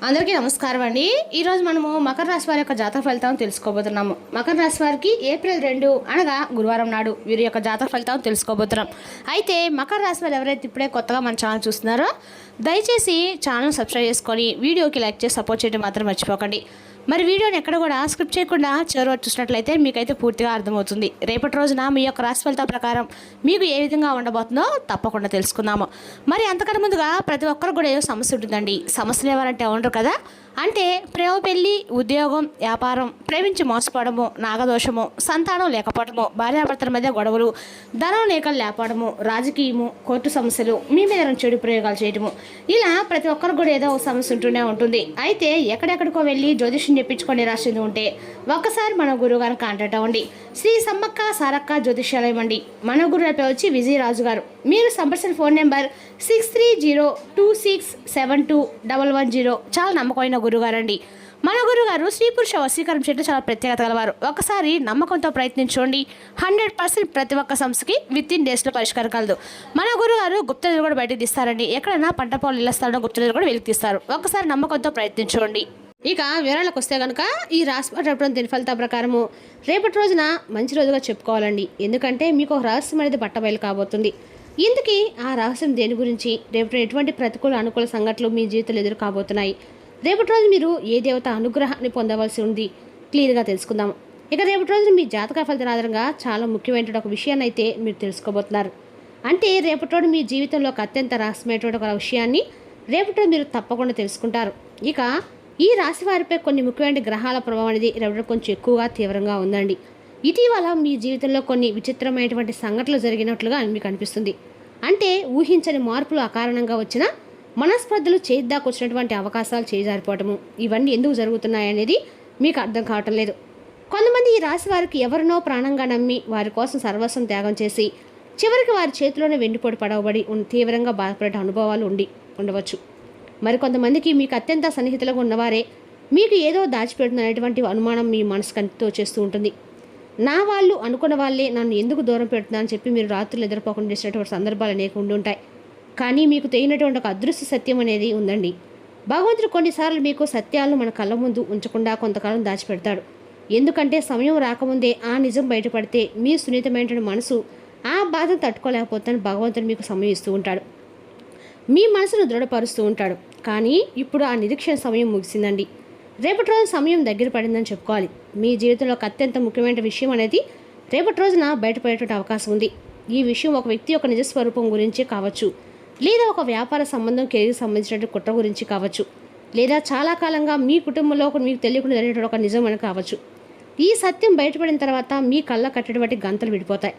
అందరికీ నమస్కారం అండి. ఈరోజు మనము మకర రాశి వారి యొక్క జాతక ఫలితాలను తెలుసుకోబోతున్నాము. మకర రాశి వారికి ఏప్రిల్ 2 అనగా గురువారం నాడు వీరి యొక్క జాతక ఫలితాలను తెలుసుకోబోతున్నాం. అయితే మకర రాశి వారు ఎవరైతే ఇప్పుడే కొత్తగా మన ఛానల్ చూస్తున్నారో దయచేసి ఛానల్ సబ్స్క్రైబ్ చేసుకొని వీడియోకి లైక్ చేసి సపోర్ట్ చేయడం మాత్రం మర్చిపోకండి. మరి వీడియోని ఎక్కడ కూడా స్కిప్ చేయకుండా చివరి వరకు చూసినట్లయితే మీకైతే పూర్తిగా అర్థమవుతుంది. రేపటి రోజున మీ యొక్క రాశి ఫలితాల ప్రకారం మీకు ఏ విధంగా ఉండబోతుందో తప్పకుండా తెలుసుకుందాము. మరి అంతకన్నా ముందుగా ప్రతి ఒక్కరు కూడా ఏదో సమస్య ఉంటుందండి. సమస్యలు ఎవరంటే ఉండరు కదా, అంటే ప్రేమ, పెళ్లి, ఉద్యోగం, వ్యాపారం, ప్రేమించి మోసపోవడము, నాగదోషము, సంతానం లేకపోవడము, భార్యాభర్తల మధ్య గొడవలు, ధనం లేకలు లేకపోవడము, రాజకీయము, కోర్టు సమస్యలు, మీ మీద చెడు ప్రయోగాలు చేయడము, ఇలా ప్రతి ఒక్కరు కూడా ఏదో ఒక సమస్య ఉంటూనే ఉంటుంది. అయితే ఎక్కడెక్కడికో వెళ్ళి జ్యోతిష్యం చెప్పించుకొని రాసింది ఉంటే ఒక్కసారి మన గురువు గారిని కాంటాక్ట్ అవ్వండి. శ్రీ సమ్మక్క సారక్క జ్యోతిష్యాలయం అండి. మన గురువు పేరు వచ్చి విజయరాజు గారు. మీరు సంప్రదించిన ఫోన్ నెంబర్ 630226721110. చాలా నమ్మకమైన గురుగారండి. మన గురుగారు స్త్రీ పురుష వశీకరణ చేయడం చాలా ప్రత్యేకత గలవారు. ఒకసారి నమ్మకంతో ప్రయత్నించండి. 100% ప్రతి ఒక్క సమస్యకి విత్-ఇన్ డేస్లో పరిష్కారం కలదు. మన గురుగారు గుప్తనిధులు కూడా బయటకు తీస్తారండి. ఎక్కడైనా పంట పొలాలు ఇళ్ల స్థలంలో గుప్తనిధులు కూడా వెలికి తీస్తారు. ఒకసారి నమ్మకంతో ప్రయత్నించండి. ఇక వివరాలకు వస్తే కనుక ఈ రాశి పట్టడం దీని ఫలితాల ప్రకారము రేపటి రోజున మంచి రోజుగా చెప్పుకోవాలండి. ఎందుకంటే మీకు ఒక రహస్యం అనేది బట్టబయలు కాబోతుంది. ఇందుకీ ఆ రహస్యం దేని గురించి, రేపటి ఎటువంటి ప్రతికూల అనుకూల సంఘటనలు మీ జీవితంలో ఎదురు కాబోతున్నాయి, రేపటి రోజు మీరు ఏ దేవత అనుగ్రహాన్ని పొందవలసి ఉంది క్లియర్గా తెలుసుకుందాం. ఇక రేపటి రోజున మీ జాతక ఫలితాల ఆధారంగా చాలా ముఖ్యమైన ఒక విషయాన్ని అయితే మీరు తెలుసుకోబోతున్నారు. అంటే రేపటి రోజు మీ జీవితంలో ఒక అత్యంత రహస్యమైనటువంటి ఒక విషయాన్ని రేపటి రోజు మీరు తప్పకుండా తెలుసుకుంటారు. ఇక ఈ రాశి వారిపై కొన్ని ముఖ్యమైన గ్రహాల ప్రభావం అనేది రేపటి కొంచెం ఎక్కువగా తీవ్రంగా ఉందండి. ఇటీవల మీ జీవితంలో కొన్ని విచిత్రమైనటువంటి సంఘటనలు జరిగినట్లుగా మీకు అనిపిస్తుంది. అంటే ఊహించని మార్పులు అకారణంగా వచ్చిన మనస్పర్ధలు చేద్దాకొచ్చినటువంటి అవకాశాలు చేజారిపోవటము, ఇవన్నీ ఎందుకు జరుగుతున్నాయనేది మీకు అర్థం కావటం లేదు. కొంతమంది ఈ రాశి వారికి ఎవరినో ప్రాణంగా నమ్మి వారి కోసం సర్వస్వం త్యాగం చేసి చివరికి వారి చేతిలోనే వెండిపోటు పడవబడి తీవ్రంగా బాధపడే అనుభవాలు ఉండవచ్చు. మరికొంతమందికి మీకు అత్యంత సన్నిహితులుగా ఉన్నవారే మీకు ఏదో దాచిపెడుతున్నటువంటి అనుమానం మీ మనసుకంతో చేస్తూ ఉంటుంది. నా వాళ్ళు అనుకున్న వాళ్ళే నన్ను ఎందుకు దూరం పెడుతున్నారని చెప్పి మీరు రాత్రులు నిద్రపోకుండా చేసినటువంటి సందర్భాలు అనేక ఉండి ఉంటాయి. కానీ మీకు తెలియనటువంటి ఒక అదృశ్య సత్యం అనేది ఉందండి. భగవంతుడు కొన్నిసార్లు మీకు సత్యాలను మన కళ్ళ ముందు ఉంచకుండా కొంతకాలం దాచిపెడతాడు. ఎందుకంటే సమయం రాకముందే ఆ నిజం బయటపడితే మీ సున్నితమైనటువంటి మనసు ఆ బాధను తట్టుకోలేకపోతే భగవంతుడు మీకు సమయం ఇస్తూ ఉంటాడు, మీ మనసును దృఢపరుస్తూ ఉంటాడు. కానీ ఇప్పుడు ఆ నిరీక్షణ సమయం ముగిసిందండి. రేపటి రోజు సమయం దగ్గర పడిందని చెప్పుకోవాలి. మీ జీవితంలో ఒక అత్యంత ముఖ్యమైన విషయం అనేది రేపటి రోజున బయటపడేటువంటి అవకాశం ఉంది. ఈ విషయం ఒక వ్యక్తి యొక్క నిజస్వరూపం గురించి కావచ్చు, లేదా ఒక వ్యాపార సంబంధం కెరీర్కి సంబంధించినటువంటి కుట్ర గురించి కావచ్చు, లేదా చాలా కాలంగా మీ కుటుంబంలో మీకు తెలియకుండా జరిగేటువంటి ఒక నిజం అని కావచ్చు. ఈ సత్యం బయటపడిన తర్వాత మీ కళ్ళ కట్టేటువంటి గంతలు విడిపోతాయి.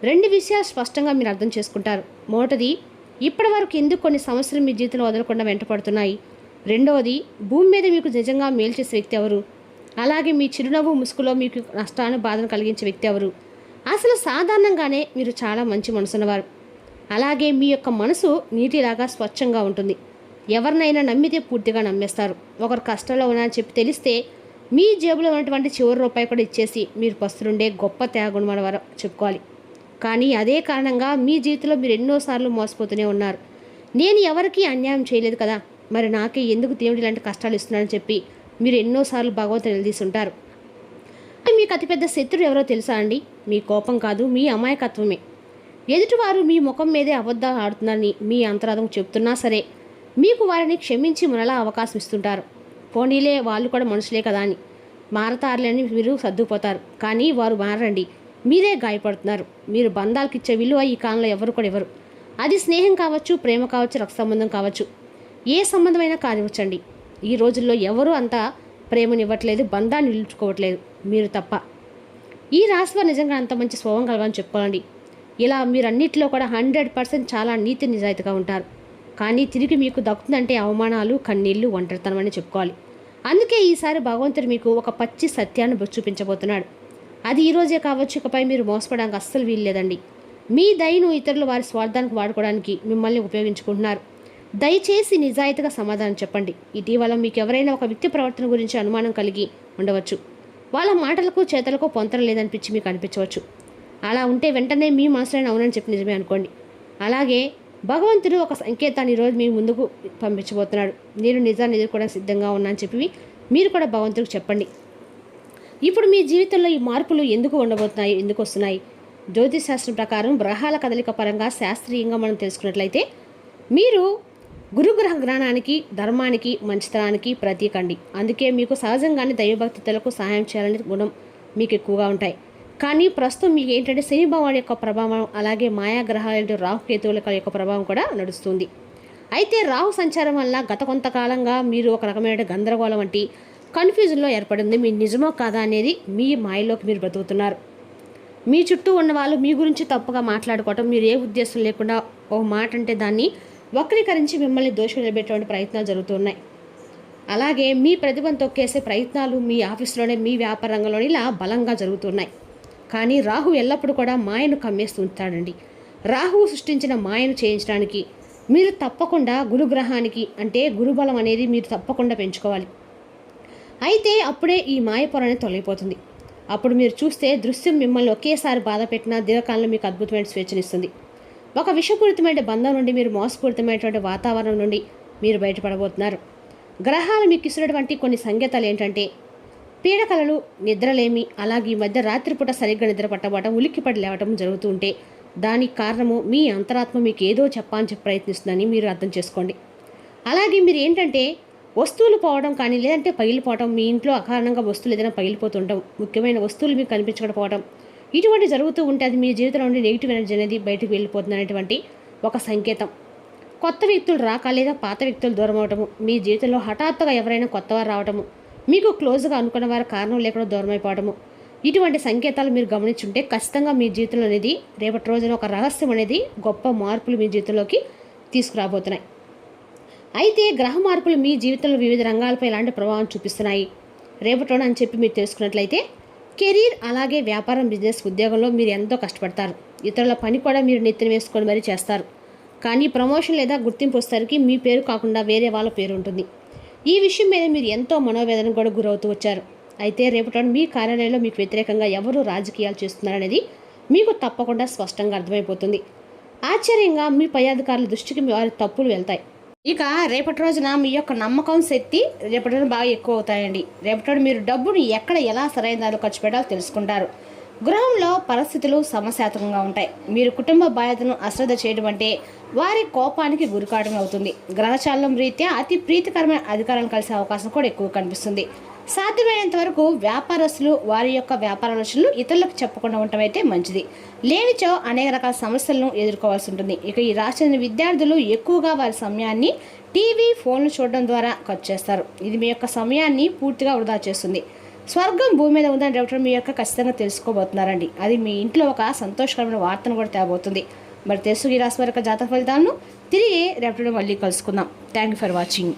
రెండు విషయాలు స్పష్టంగా మీరు అర్థం చేసుకుంటారు. మొదటిది, ఇప్పటి వరకు ఎందుకు కొన్ని సమస్యలు మీ జీవితంలో వదలకుండా వెంటపడుతున్నాయి. రెండవది, భూమి మీద మీకు నిజంగా మేలు చేసే వ్యక్తి ఎవరు, అలాగే మీ చిరునవ్వు ముసుగులో మీకు నష్టాన్ని బాధను కలిగించే వ్యక్తి ఎవరు. అసలు సాధారణంగానే మీరు చాలా మంచి మనసున్నవారు. అలాగే మీ యొక్క మనసు నీటిలాగా స్వచ్ఛంగా ఉంటుంది. ఎవరినైనా నమ్మితే పూర్తిగా నమ్మేస్తారు. ఒకరు కష్టంలో ఉన్నారని చెప్పి తెలిస్తే మీ జేబులో ఉన్నటువంటి చివరి రూపాయి కూడా ఇచ్చేసి మీరు పస్తులుండే గొప్ప త్యాగం వారు చెప్పుకోవాలి. కానీ అదే కారణంగా మీ జీవితంలో మీరు ఎన్నోసార్లు మోసపోతూనే ఉన్నారు. నేను ఎవరికీ అన్యాయం చేయలేదు కదా, మరి నాకే ఎందుకు దేవుడు ఇలాంటి కష్టాలు ఇస్తున్నాడని చెప్పి మీరు ఎన్నోసార్లు భగవంతుని నిలదీస్తుంటారు. మీకు అతిపెద్ద శత్రువు ఎవరో తెలుసా అండి? మీ కోపం కాదు, మీ అమాయకత్వమే. ఎదుటివారు మీ ముఖం మీదే అబద్ధాలు ఆడుతున్నారని మీ అంతరాధం చెప్తున్నా సరే మీకు వారిని క్షమించి మనలా అవకాశం ఇస్తుంటారు. పోనీలే, వాళ్ళు కూడా మనుషులే కదా అని మారతారులేని మీరు సర్దుకుపోతారు. కానీ వారు మారండి, మీరే గాయపడుతున్నారు. మీరు బంధాలకు ఇచ్చే విలువ ఈ కాలంలో ఎవరు కూడా ఇవ్వరు. అది స్నేహం కావచ్చు, ప్రేమ కావచ్చు, రక్త సంబంధం కావచ్చు, ఏ సంబంధమైనా కానివచ్చండి. ఈ రోజుల్లో ఎవరు అంతా ప్రేమనివ్వట్లేదు, బంధాన్ని నిలుచుకోవట్లేదు, మీరు తప్ప. ఈ రాశివారు నిజంగా అంత మంచి స్వభావం కలవని చెప్పుకోవాలండి. ఇలా మీరు అన్నింటిలో కూడా 100% చాలా నీతి నిజాయితీగా ఉంటారు. కానీ తిరిగి మీకు దక్కుతుందంటే అవమానాలు, కన్నీళ్లు, ఒంటరితనం అని చెప్పుకోవాలి. అందుకే ఈసారి భగవంతుడు మీకు ఒక పచ్చి సత్యాన్ని చూపించబోతున్నాడు. అది ఈరోజే కావచ్చు, ఇకపై మీరు మోసపడడానికి అస్సలు వీల్లేదండి. మీ దయను ఇతరులు వారి స్వార్థానికి వాడుకోవడానికి మిమ్మల్ని ఉపయోగించుకుంటున్నారు. దయచేసి నిజాయితీగా సమాధానం చెప్పండి. ఇటీవల మీకు ఎవరైనా ఒక వ్యక్తి ప్రవర్తన గురించి అనుమానం కలిగి ఉండవచ్చు. వాళ్ళ మాటలకు చేతలకు పొంతన లేదనిపించి మీకు అనిపించవచ్చు. అలా ఉంటే వెంటనే మీ మనసులో అవునని చెప్పి నిజమే అనుకోండి. అలాగే భగవంతుడు ఒక సంకేతాన్ని ఈరోజు మీ ముందుకు పంపించబోతున్నాడు. నేను నిజాన్ని ఎదుర్కోవడానికి సిద్ధంగా ఉన్నా అని చెప్పి మీరు కూడా భగవంతుడికి చెప్పండి. ఇప్పుడు మీ జీవితంలో ఈ మార్పులు ఎందుకు ఉండబోతున్నాయి, ఎందుకు వస్తున్నాయి? జ్యోతిష్ శాస్త్రం ప్రకారం గ్రహాల కదలిక పరంగా శాస్త్రీయంగా మనం తెలుసుకున్నట్లయితే మీరు గురుగ్రహ జ్ఞానానికి, ధర్మానికి, మంచితనానికి ప్రతీకండి. అందుకే మీకు సహజంగానే దైవభక్తులకు సహాయం చేయాలనే గుణం మీకు ఎక్కువగా ఉంటాయి. కానీ ప్రస్తుతం మీకు ఏంటంటే శని భగవాన్ యొక్క ప్రభావం, అలాగే మాయాగ్రహాలు రాహుకేతువుల యొక్క ప్రభావం కూడా నడుస్తుంది. అయితే రాహు సంచారం వల్ల గత కొంతకాలంగా మీరు ఒక రకమైన గందరగోళం వంటి కన్ఫ్యూజన్లో ఏర్పడింది. మీ నిజమో కాదా అనేది మీ మాయలోకి మీరు బ్రతుకుతున్నారు. మీ చుట్టూ ఉన్న వాళ్ళు మీ గురించి తప్పుగా మాట్లాడుకోవటం, మీరు ఏ ఉద్దేశం లేకుండా ఓ మాట అంటే దాన్ని వక్రీకరించి మిమ్మల్ని దోషి నిలబెట్టేటువంటి ప్రయత్నాలు జరుగుతున్నాయి. అలాగే మీ ప్రతిభను తొక్కేసే ప్రయత్నాలు మీ ఆఫీస్లోనే, మీ వ్యాపార రంగంలోనే ఇలా బలంగా జరుగుతున్నాయి. కానీ రాహు ఎల్లప్పుడూ కూడా మాయను కమ్మేస్తూ ఉంటాడండి. రాహువు సృష్టించిన మాయను చేయించడానికి మీరు తప్పకుండా గురుగ్రహానికి అంటే గురుబలం అనేది మీరు తప్పకుండా పెంచుకోవాలి. అయితే అప్పుడే ఈ మాయ పొర అనేది తొలగిపోతుంది. అప్పుడు మీరు చూస్తే దృశ్యం మిమ్మల్ని ఒకేసారి బాధ పెట్టినా దీర్ఘకాలంలో మీకు అద్భుతమైన స్వేచ్ఛనిస్తుంది. ఒక విషపూరితమైన బంధం నుండి, మీరు మోసపూరితమైనటువంటి వాతావరణం నుండి మీరు బయటపడబోతున్నారు. గ్రహాలు మీకు ఇస్తున్నటువంటి కొన్ని సంకేతాలు ఏంటంటే పీడకలలు, నిద్రలేమి, అలాగే ఈ మధ్య రాత్రిపూట సరిగ్గా నిద్ర పట్టబడటం, ఉలిక్కిపడి లేవటం జరుగుతూ ఉంటే దానికి కారణము మీ అంతరాత్మ మీకు ఏదో చెప్పాలని చెప్పి ప్రయత్నిస్తుందని మీరు అర్థం చేసుకోండి. అలాగే మీరు ఏంటంటే వస్తువులు పోవడం కానీ, లేదంటే పగిలిపోవడం, మీ ఇంట్లో అకారణంగా వస్తువులు ఏదైనా పగిలిపోతుండడం, ముఖ్యమైన వస్తువులు మీకు కనిపించకపోవడం, ఇటువంటి జరుగుతూ ఉంటే అది మీ జీవితంలో నుండి నెగిటివ్ ఎనర్జీ అనేది బయటకు వెళ్ళిపోతుంది అనేటువంటి ఒక సంకేతం. కొత్త వ్యక్తులు రాక లేదా పాత వ్యక్తులు దూరం అవటము, మీ జీవితంలో హఠాత్తుగా ఎవరైనా కొత్తవారు రావటము, మీకు క్లోజ్గా అనుకున్న వారు కారణం లేకుండా దూరం అయిపోవడము, ఇటువంటి సంకేతాలు మీరు గమనించుంటే ఖచ్చితంగా మీ జీవితంలో అనేది రేపటి రోజున ఒక రహస్యం అనేది గొప్ప మార్పులు మీ జీవితంలోకి తీసుకురాబోతున్నాయి. అయితే గ్రహ మార్పులు మీ జీవితంలో వివిధ రంగాలపై ఎలాంటి ప్రభావం చూపిస్తున్నాయి రేపటి రోజున అని చెప్పి మీరు తెలుసుకున్నట్లయితే కెరీర్, అలాగే వ్యాపారం, బిజినెస్, ఉద్యోగంలో మీరు ఎంతో కష్టపడతారు. ఇతరుల పని కూడా మీరు నెత్తిన వేసుకొని మరీ చేస్తారు. కానీ ప్రమోషన్ లేదా గుర్తింపు వచ్చేసరికి మీ పేరు కాకుండా వేరే వాళ్ళ పేరు ఉంటుంది. ఈ విషయం మీద మీరు ఎంతో మనోవేదన కూడా గురవుతూ వచ్చారు. అయితే రేపటి మీ కార్యాలయంలో మీకు వ్యతిరేకంగా ఎవరు రాజకీయాలు చేస్తున్నారనేది మీకు తప్పకుండా స్పష్టంగా అర్థమైపోతుంది. ఆశ్చర్యంగా మీ పై అధికారుల దృష్టికి వారి తప్పులు వెళ్తాయి. ఇక రేపటి రోజున మీ యొక్క నమ్మకం, శక్తి రేపటి రోజున బాగా ఎక్కువ అవుతాయండి. రేపటి రోజు మీరు డబ్బును ఎక్కడ ఎలా సరైన దానిలో ఖర్చు పెట్టాలో తెలుసుకుంటారు. గృహంలో పరిస్థితులు సమస్యాత్మకంగా ఉంటాయి. మీరు కుటుంబ బాధ్యతను అశ్రద్ధ చేయడం అంటే వారి కోపానికి గురికావడం అవుతుంది. గ్రహచాలం రీత్యా అతి ప్రీతికరమైన అధికారాలు కలిసే అవకాశం కూడా ఎక్కువ కనిపిస్తుంది. సాధ్యమైనంత వరకు వ్యాపారస్తులు వారి యొక్క వ్యాపార ఆలోచనలు ఇతరులకు చెప్పకుండా ఉండటం అయితే మంచిది. లేనిచో అనేక రకాల సమస్యలను ఎదుర్కోవాల్సి ఉంటుంది. ఇక ఈ రాశి చెందిన విద్యార్థులు ఎక్కువగా వారి సమయాన్ని టీవీ, ఫోన్లు చూడడం ద్వారా ఖర్చు చేస్తారు. ఇది మీ యొక్క సమయాన్ని పూర్తిగా వృధా చేస్తుంది. స్వర్గం భూమి మీద ఉందని రేపటి మీ యొక్క ఖచ్చితంగా తెలుసుకోబోతున్నారండి. అది మీ ఇంట్లో ఒక సంతోషకరమైన వార్తను కూడా తేబోతుంది. మరి తెలుసు ఈ రాశి వారి యొక్క జాతక ఫలితాలను తిరిగి రేపటి మళ్ళీ కలుసుకుందాం. Thank you for watching.